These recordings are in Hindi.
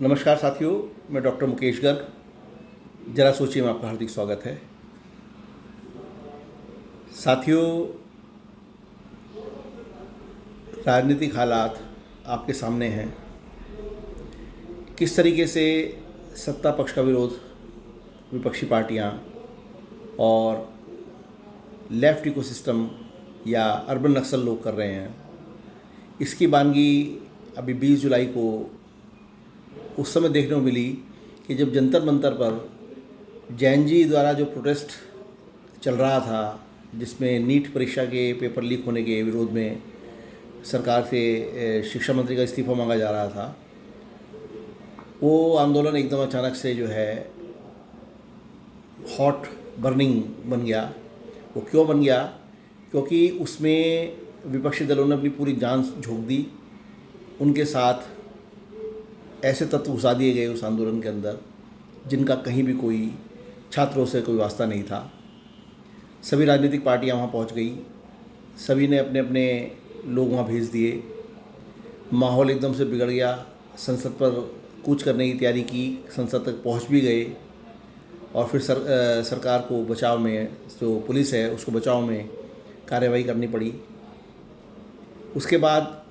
नमस्कार साथियों, मैं डॉक्टर मुकेश गर्ग। जरा सोचिए में आपका हार्दिक स्वागत है। साथियों, राजनीतिक हालात आपके सामने हैं। किस तरीके से सत्ता पक्ष का विरोध विपक्षी पार्टियां और लेफ्ट इकोसिस्टम या अर्बन नक्सल लोग कर रहे हैं, इसकी बानगी अभी 20 जुलाई को उस समय देखने को मिली कि जब जंतर मंतर पर जैन जी द्वारा जो प्रोटेस्ट चल रहा था, जिसमें नीट परीक्षा के पेपर लीक होने के विरोध में सरकार से शिक्षा मंत्री का इस्तीफा मांगा जा रहा था, वो आंदोलन एकदम अचानक से जो है हॉट बर्निंग बन गया। वो क्यों बन गया? क्योंकि उसमें विपक्षी दलों ने अपनी पूरी जान झोंक दी। उनके साथ ऐसे तत्व घुसा दिए गए उस आंदोलन के अंदर जिनका कहीं भी कोई छात्रों से कोई वास्ता नहीं था। सभी राजनीतिक पार्टियां वहां पहुंच गई, सभी ने अपने अपने लोग वहां भेज दिए। माहौल एकदम से बिगड़ गया। संसद पर कूच करने की तैयारी की, संसद तक पहुंच भी गए और फिर सरकार को बचाव में, जो पुलिस है उसको बचाव में कार्रवाई करनी पड़ी। उसके बाद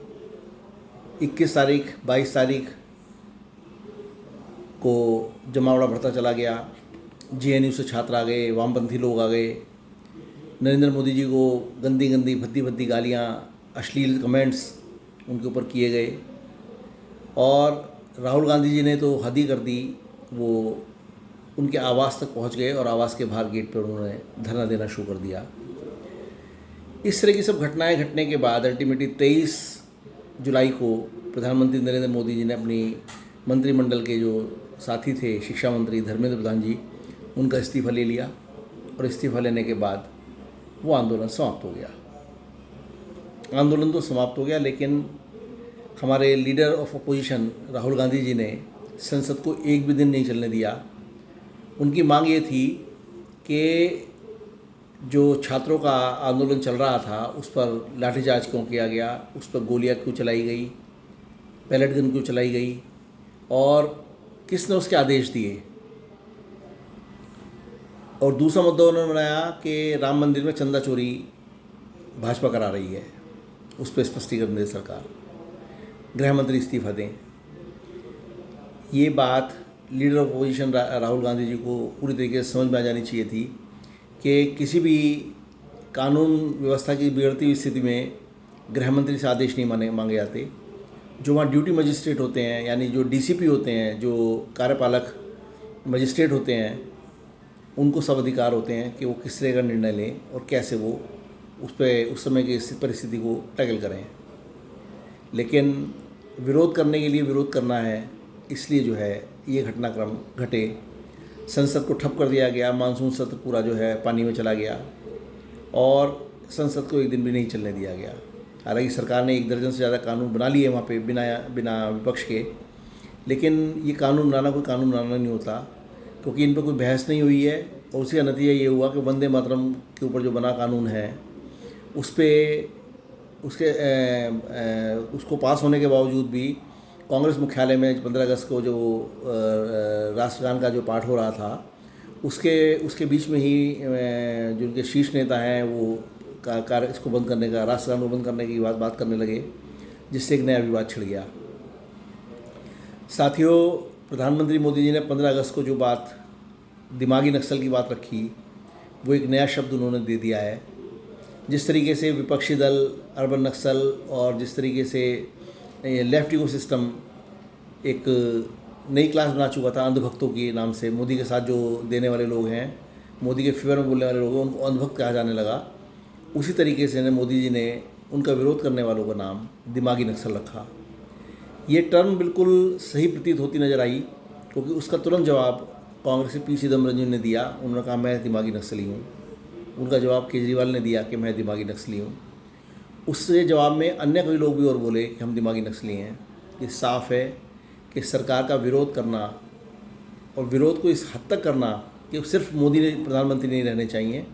21 तारीख 22 तारीख को जमावड़ा बढ़ता चला गया। जेएनयू से छात्र आ गए, वामपंथी लोग आ गए। नरेंद्र मोदी जी को गंदी गंदी भद्दी भद्दी गालियाँ, अश्लील कमेंट्स उनके ऊपर किए गए और राहुल गांधी जी ने तो हद ही कर दी। वो उनके आवास तक पहुंच गए और आवास के बाहर गेट पर उन्होंने धरना देना शुरू कर दिया। इस तरह की सब घटनाएं घटने के बाद अल्टीमेटली 23 जुलाई को प्रधानमंत्री नरेंद्र मोदी जी ने अपनी मंत्रिमंडल के जो साथी थे, शिक्षा मंत्री धर्मेंद्र प्रधान जी, उनका इस्तीफा ले लिया और इस्तीफा लेने के बाद वो आंदोलन समाप्त हो गया। आंदोलन तो समाप्त हो गया, लेकिन हमारे leader of opposition Rahul Gandhi ji ने संसद को एक भी दिन नहीं चलने दिया। उनकी मांग ये थी कि जो छात्रों का आंदोलन चल रहा था उस पर लाठीचार्ज क्यों किया गया, उस पर गोलियां क्यों चलाई गई, पैलेट गन क्यों चलाई गई और किसने उसके आदेश दिए। और दूसरा मुद्दा उन्होंने बनाया कि राम मंदिर में चंदा चोरी भाजपा करा रही है, उस पर स्पष्टीकरण दे सरकार, गृह मंत्री इस्तीफा दें। ये बात leader of opposition Rahul Gandhi ji को पूरी तरीके से समझ में आ जानी चाहिए थी कि किसी भी कानून व्यवस्था की बिगड़ती हुई स्थिति में गृह मंत्री से आदेश नहीं मांगे जाते। जो वहाँ ड्यूटी मजिस्ट्रेट होते हैं, यानी जो डीसीपी होते हैं, जो कार्यपालक मजिस्ट्रेट होते हैं, उनको सब अधिकार होते हैं कि वो किस तरह का निर्णय लें और कैसे वो उस समय की परिस्थिति को टैकल करें। लेकिन विरोध करने के लिए विरोध करना है, इसलिए जो है ये घटनाक्रम घटे। संसद को ठप कर दिया गया, मानसून सत्र पूरा जो है पानी में चला गया और संसद को एक दिन भी नहीं चलने दिया गया। हालांकि सरकार ने 1 दर्जन से ज़्यादा कानून बना लिए वहाँ पे बिना विपक्ष के, लेकिन ये कानून बनाना कोई कानून बनाना नहीं होता, क्योंकि इन पर कोई बहस नहीं हुई है। और उसका नतीजा ये हुआ कि वंदे मातरम के ऊपर जो बना कानून है उस पर उसको पास होने के बावजूद भी कांग्रेस मुख्यालय में 15 अगस्त को जो राष्ट्रगान का जो पाठ हो रहा था, उसके बीच में ही जो उनके शीर्ष नेता हैं वो कार्य इसको बंद करने का, राष्ट्रगान को बंद करने की बात करने लगे, जिससे एक नया विवाद छिड़ गया। साथियों, प्रधानमंत्री मोदी जी ने 15 अगस्त को जो बात दिमागी नक्सल की बात रखी, वो एक नया शब्द उन्होंने दे दिया है। जिस तरीके से विपक्षी दल अर्बन नक्सल और जिस तरीके से लेफ्ट इकोसिस्टम एक नई क्लास बना चुका था अंधभक्तों के नाम से, मोदी के साथ जो देने वाले लोग हैं, मोदी के फेवर में बोलने वाले लोग हैं, उनको अंधभक्त कहा जाने लगा। उसी तरीके से मोदी जी ने उनका विरोध करने वालों का नाम दिमागी नक्सल रखा। ये टर्म बिल्कुल सही प्रतीत होती नज़र आई, क्योंकि उसका तुरंत जवाब कांग्रेस के पी चिदम्बरम जी ने दिया। उन्होंने कहा मैं दिमागी नक्सली हूँ। उनका जवाब केजरीवाल ने दिया कि मैं दिमागी नक्सली हूँ। उससे जवाब में अन्य कई लोग भी और बोले कि हम दिमागी नक्सली हैं। ये साफ़ है कि सरकार का विरोध करना और विरोध को इस हद तक करना कि सिर्फ मोदी ने प्रधानमंत्री नहीं रहने चाहिए,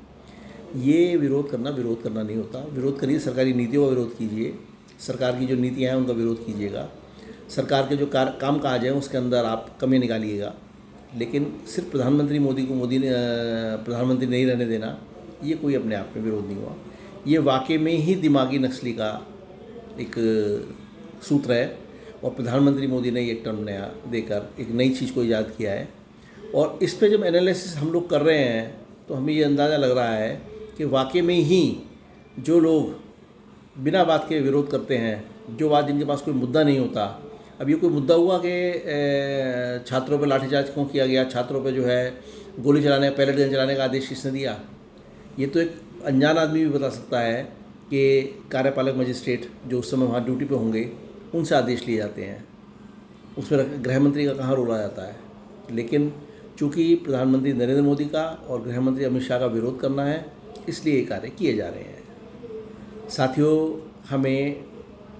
ये विरोध करना नहीं होता। विरोध करिए, सरकारी नीतियों का विरोध कीजिए, सरकार की जो नीतियाँ हैं उनका विरोध कीजिएगा। सरकार के जो काम काज हैं उसके अंदर आप कमी निकालिएगा, लेकिन सिर्फ प्रधानमंत्री मोदी को प्रधानमंत्री नहीं रहने देना, ये कोई अपने आप में विरोध नहीं हुआ। ये वाकई में ही दिमागी नक्सली का एक सूत्र है और प्रधानमंत्री मोदी ने एक टर्म नया देकर एक नई चीज़ को ईजाद किया है। और इस पे जब एनालिसिस हम लोग कर रहे हैं तो हमें ये अंदाज़ा लग रहा है कि वाकई में ही जो लोग बिना बात के विरोध करते हैं, जो बात जिनके पास कोई मुद्दा नहीं होता। अब ये कोई मुद्दा हुआ कि छात्रों पर लाठीचार्ज क्यों किया गया, छात्रों पर जो है गोली चलाने, पैलेट गन चलाने का आदेश किसने दिया? ये तो एक अनजान आदमी भी बता सकता है कि कार्यपालक मजिस्ट्रेट जो उस समय वहाँ ड्यूटी पे होंगे उनसे आदेश लिए जाते हैं, उसमें गृह मंत्री का कहाँ रोल आ जाता है। लेकिन चूँकि प्रधानमंत्री नरेंद्र मोदी का और गृह मंत्री अमित शाह का विरोध करना है, इसलिए ये कार्य किए जा रहे हैं। साथियों, हमें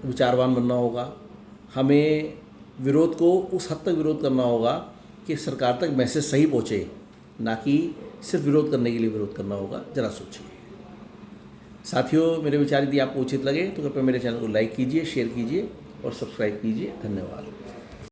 विचारवान बनना होगा, हमें विरोध को उस हद तक विरोध करना होगा कि सरकार तक मैसेज सही पहुँचे, ना कि सिर्फ विरोध करने के लिए विरोध करना होगा। ज़रा सोचिए। साथियों, मेरे विचार यदि आपको उचित लगे तो कृपया मेरे चैनल को लाइक कीजिए, शेयर कीजिए और सब्सक्राइब कीजिए। धन्यवाद।